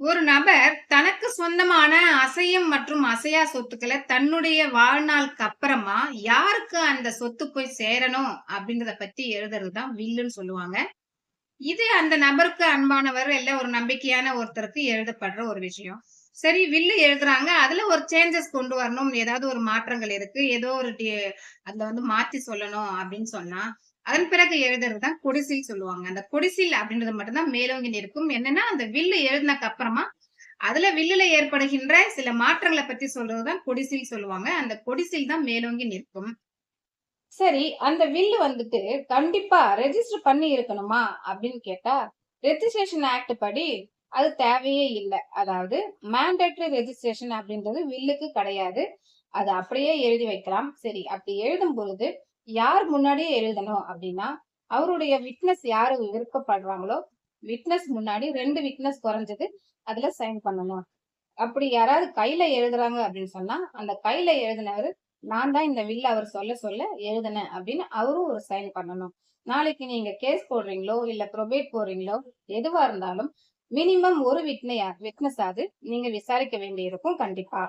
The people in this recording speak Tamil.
ஒரு நபர் தனக்கு சொந்தமான அசையும் மற்றும் அசையா சொத்துக்களை தன்னுடைய வாழ்நாளுக்கு அப்புறமா யாருக்கு அந்த சொத்து போய் சேரணும் அப்படின்றத பத்தி எழுதுறது தான் வில்லுன்னு சொல்லுவாங்க. இது அந்த நபருக்கு அன்பானவர் இல்ல ஒரு நம்பிக்கையான ஒருத்தருக்கு எழுதப்படுற ஒரு விஷயம். சரி வில்லு எழுதுறாங்க. அதுல ஒரு சேஞ்சஸ் கொண்டு வரணும். ஏதாவது ஒரு மாற்றங்கள் இருக்கு. ஏதோ ஒரு அதுல மாத்தி சொல்லணும் அப்படின்னு சொன்னா, அதன் பிறகு எழுதுறது தான் கொடிசில் சொல்லுவாங்க. அந்த கொடிசில் அப்படின்றது மட்டும் தான் மேலோங்கி நிற்கும். என்னன்னா, அந்த வில்லு எழுதினக்கு அப்புறமா, அதுல வில்லுல ஏற்படுகின்ற சில மாற்றங்கள பத்தி சொல்றது தான் கொடிசில் சொல்லுவாங்க. அந்த கொடிசில் தான் மேலோங்கி நிற்கும். சரி, அந்த வில்லு கண்டிப்பா ரெஜிஸ்டர் பண்ணி இருக்கணுமா? அப்படின்னு கேட்டா, ரெஜிஸ்ட்ரேஷன் ஆக்ட் படி அது தேவையே இல்ல. அதாவது மேண்டேட்டரி ரெஜிஸ்ட்ரேஷன் அப்படின்றது வில்லுக்கு கிடையாது. அது அப்படியே எழுதி வைக்கலாம். சரி, அப்படி எழுதும் பொழுது யார் முன்னாடியே எழுதணும் அப்படின்னா, அவருடைய விட்னஸ் யாரு விருப்பப்படுறாங்களோ, விட்னஸ் முன்னாடி 2 விட்னஸ் குறைஞ்சது அதுல சைன் பண்ணணும். அப்படி யாராவது கையில எழுதுறாங்க அப்படின்னு சொன்னா, அந்த கையில எழுதினவரு, நான் தான் இந்த வில்ல அவர் சொல்ல சொல்ல எழுதினேன் அப்படின்னு அவரும் ஒரு சைன் பண்ணணும். நாளைக்கு நீங்க கேஸ் போடுறீங்களோ, இல்ல ப்ரொபேட் போடுறீங்களோ, எதுவா இருந்தாலும் மினிமம் ஒரு விட்னஸாவது நீங்க விசாரிக்க வேண்டியிருக்கும் கண்டிப்பா.